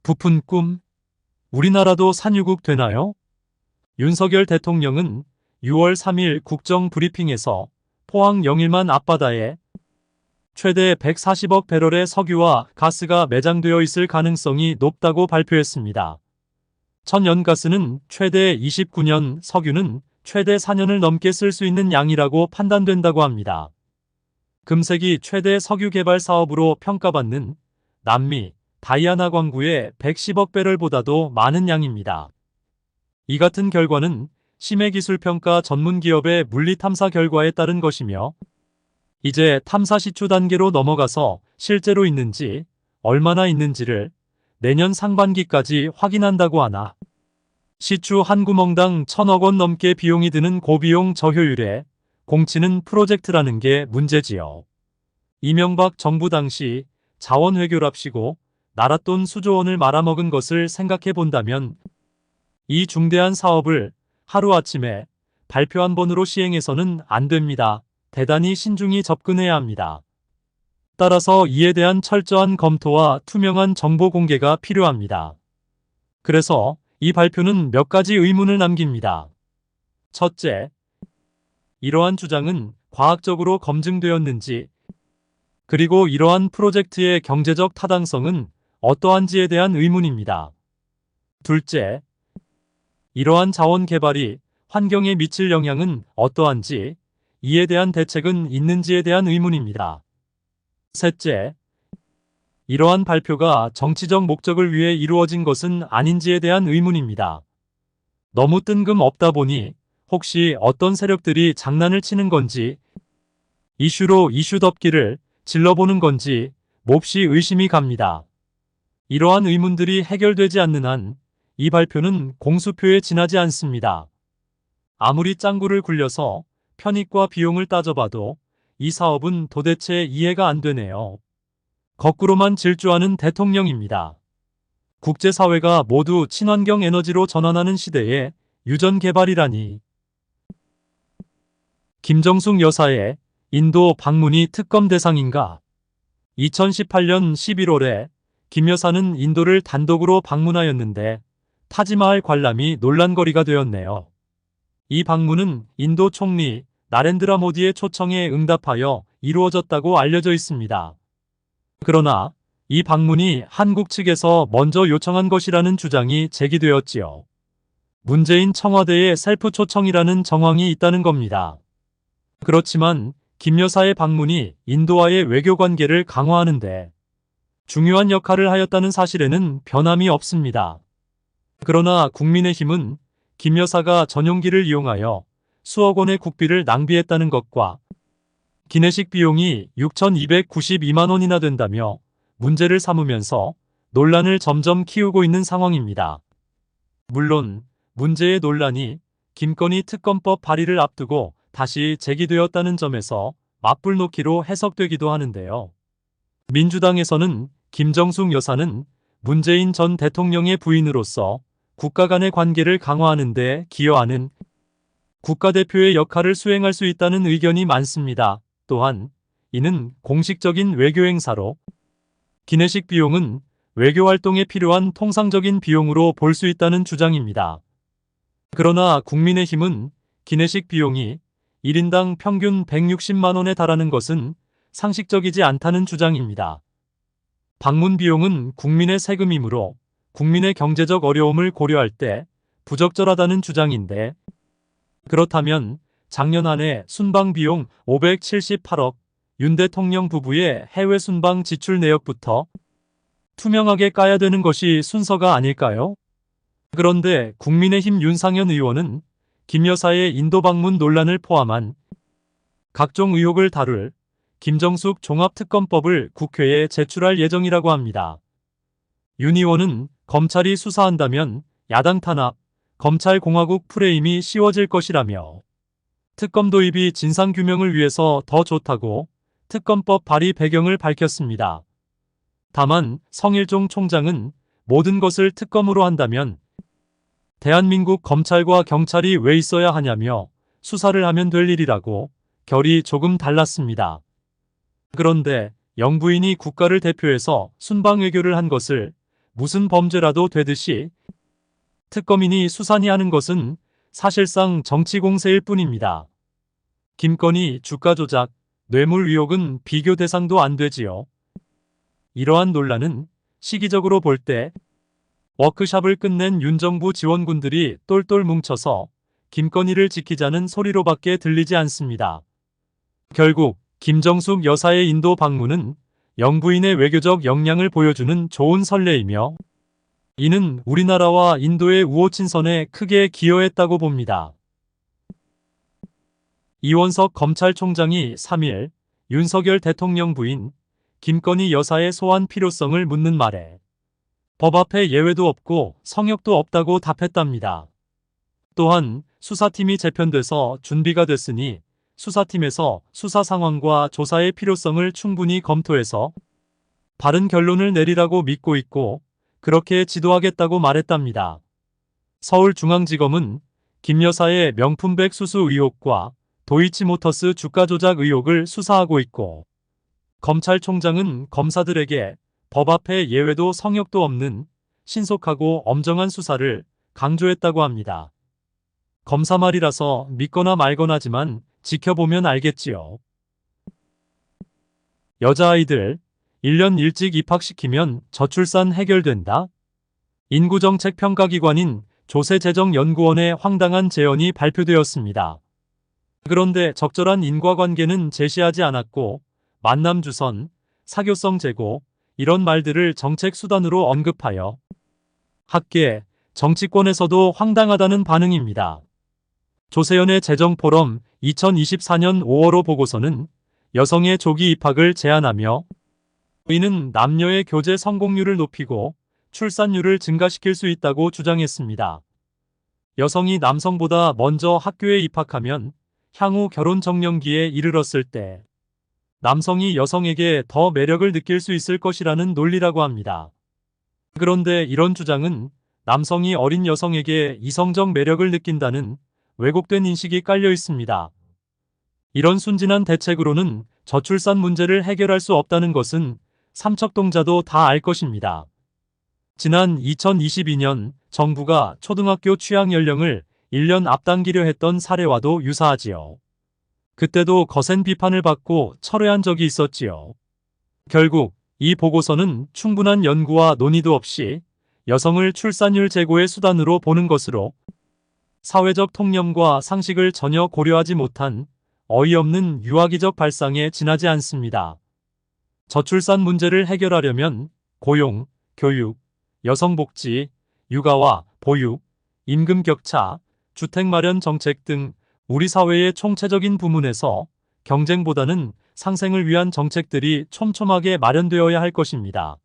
부푼 꿈, 우리나라도 산유국 되나요? 윤석열 대통령은 6월 3일 국정브리핑에서 포항 영일만 앞바다에 최대 140억 배럴의 석유와 가스가 매장되어 있을 가능성이 높다고 발표했습니다. 천연가스는 최대 29년, 석유는 최대 4년을 넘게 쓸 수 있는 양이라고 판단된다고 합니다. 금색이 최대 석유 개발 사업으로 평가받는 남미 다이아나 광구의 110억 배럴보다도 많은 양입니다. 이 같은 결과는 심해기술평가 전문기업의 물리탐사 결과에 따른 것이며, 이제 탐사 시추 단계로 넘어가서 실제로 있는지, 얼마나 있는지를 내년 상반기까지 확인한다고 하나, 시추 한 구멍당 1,000억 원 넘게 비용이 드는 고비용 저효율에 공치는 프로젝트라는 게 문제지요. 이명박 정부 당시 자원외교랍시고 나랏돈 수조 원을 말아먹은 것을 생각해 본다면 이 중대한 사업을 하루아침에 발표 한 번으로 시행해서는 안 됩니다. 대단히 신중히 접근해야 합니다. 따라서 이에 대한 철저한 검토와 투명한 정보 공개가 필요합니다. 그래서 이 발표는 몇 가지 의문을 남깁니다. 첫째, 이러한 주장은 과학적으로 검증되었는지, 그리고 이러한 프로젝트의 경제적 타당성은 어떠한지에 대한 의문입니다. 둘째, 이러한 자원 개발이 환경에 미칠 영향은 어떠한지, 이에 대한 대책은 있는지에 대한 의문입니다. 셋째, 이러한 발표가 정치적 목적을 위해 이루어진 것은 아닌지에 대한 의문입니다. 너무 뜬금없다 보니 혹시 어떤 세력들이 장난을 치는 건지, 이슈로 이슈 덮기를 질러보는 건지 몹시 의심이 갑니다. 이러한 의문들이 해결되지 않는 한 이 발표는 공수표에 지나지 않습니다. 아무리 짱구를 굴려서 편익과 비용을 따져봐도 이 사업은 도대체 이해가 안 되네요. 거꾸로만 질주하는 대통령입니다. 국제사회가 모두 친환경 에너지로 전환하는 시대에 유전 개발이라니. 김정숙 여사의 인도 방문이 특검 대상인가? 2018년 11월에 김 여사는 인도를 단독으로 방문하였는데 타지마할 관람이 논란거리가 되었네요. 이 방문은 인도 총리 나렌드라 모디의 초청에 응답하여 이루어졌다고 알려져 있습니다. 그러나 이 방문이 한국 측에서 먼저 요청한 것이라는 주장이 제기되었지요. 문재인 청와대의 셀프 초청이라는 정황이 있다는 겁니다. 그렇지만 김 여사의 방문이 인도와의 외교 관계를 강화하는데 중요한 역할을 하였다는 사실에는 변함이 없습니다. 그러나 국민의힘은 김 여사가 전용기를 이용하여 수억 원의 국비를 낭비했다는 것과 기내식 비용이 6,292만 원이나 된다며 문제를 삼으면서 논란을 점점 키우고 있는 상황입니다. 물론 문제의 논란이 김건희 특검법 발의를 앞두고 다시 제기되었다는 점에서 맞불 놓기로 해석되기도 하는데요. 민주당에서는 김정숙 여사는 문재인 전 대통령의 부인으로서 국가 간의 관계를 강화하는 데 기여하는 국가대표의 역할을 수행할 수 있다는 의견이 많습니다. 또한 이는 공식적인 외교 행사로 기내식 비용은 외교 활동에 필요한 통상적인 비용으로 볼 수 있다는 주장입니다. 그러나 국민의힘은 기내식 비용이 1인당 평균 160만 원에 달하는 것은 상식적이지 않다는 주장입니다. 방문 비용은 국민의 세금이므로 국민의 경제적 어려움을 고려할 때 부적절하다는 주장인데, 그렇다면 작년 한 해 순방 비용 578억, 윤 대통령 부부의 해외 순방 지출 내역부터 투명하게 까야 되는 것이 순서가 아닐까요? 그런데 국민의힘 윤상현 의원은 김 여사의 인도 방문 논란을 포함한 각종 의혹을 다룰 김정숙 종합특검법을 국회에 제출할 예정이라고 합니다. 윤 의원은 검찰이 수사한다면 야당 탄압, 검찰공화국 프레임이 씌워질 것이라며 특검 도입이 진상규명을 위해서 더 좋다고 특검법 발의 배경을 밝혔습니다. 다만 성일종 총장은 모든 것을 특검으로 한다면 대한민국 검찰과 경찰이 왜 있어야 하냐며 수사를 하면 될 일이라고 결이 조금 달랐습니다. 그런데 영부인이 국가를 대표해서 순방 외교를 한 것을 무슨 범죄라도 되듯이 특검인이 수사니 하는 것은 사실상 정치 공세일 뿐입니다. 김 건희 주가 조작, 뇌물 의혹은 비교 대상도 안 되지요. 이러한 논란은 시기적으로 볼 때 워크숍을 끝낸 윤 정부 지원군들이 똘똘 뭉쳐서 김건희를 지키자는 소리로밖에 들리지 않습니다. 결국 김정숙 여사의 인도 방문은 영부인의 외교적 역량을 보여주는 좋은 선례이며 이는 우리나라와 인도의 우호 친선에 크게 기여했다고 봅니다. 이원석 검찰총장이 3일 윤석열 대통령 부인 김건희 여사의 소환 필요성을 묻는 말에 법 앞에 예외도 없고 성역도 없다고 답했답니다. 또한 수사팀이 재편돼서 준비가 됐으니 수사팀에서 수사 상황과 조사의 필요성을 충분히 검토해서 바른 결론을 내리라고 믿고 있고 그렇게 지도하겠다고 말했답니다. 서울중앙지검은 김 여사의 명품백 수수 의혹과 도이치모터스 주가 조작 의혹을 수사하고 있고 검찰총장은 검사들에게 법 앞에 예외도 성역도 없는 신속하고 엄정한 수사를 강조했다고 합니다. 검사 말이라서 믿거나 말거나지만 지켜보면 알겠지요. 여자아이들 1년 일찍 입학시키면 저출산 해결된다? 인구정책평가기관인 조세재정연구원의 황당한 제언이 발표되었습니다. 그런데 적절한 인과관계는 제시하지 않았고 만남 주선, 사교성 제고 이런 말들을 정책 수단으로 언급하여 학계, 정치권에서도 황당하다는 반응입니다. 조세연의 재정포럼 2024년 5월호 보고서는 여성의 조기 입학을 제한하며 이는 남녀의 교제 성공률을 높이고 출산율을 증가시킬 수 있다고 주장했습니다. 여성이 남성보다 먼저 학교에 입학하면 향후 결혼 적령기에 이르렀을 때 남성이 여성에게 더 매력을 느낄 수 있을 것이라는 논리라고 합니다. 그런데 이런 주장은 남성이 어린 여성에게 이성적 매력을 느낀다는 왜곡된 인식이 깔려 있습니다. 이런 순진한 대책으로는 저출산 문제를 해결할 수 없다는 것은 삼척동자도 다 알 것입니다. 지난 2022년 정부가 초등학교 취학 연령을 1년 앞당기려 했던 사례와도 유사하지요. 그때도 거센 비판을 받고 철회한 적이 있었지요. 결국 이 보고서는 충분한 연구와 논의도 없이 여성을 출산율 제고의 수단으로 보는 것으로 사회적 통념과 상식을 전혀 고려하지 못한 어이없는 유아기적 발상에 지나지 않습니다. 저출산 문제를 해결하려면 고용, 교육, 여성복지, 육아와 보육, 임금 격차, 주택 마련 정책 등 우리 사회의 총체적인 부문에서 경쟁보다는 상생을 위한 정책들이 촘촘하게 마련되어야 할 것입니다.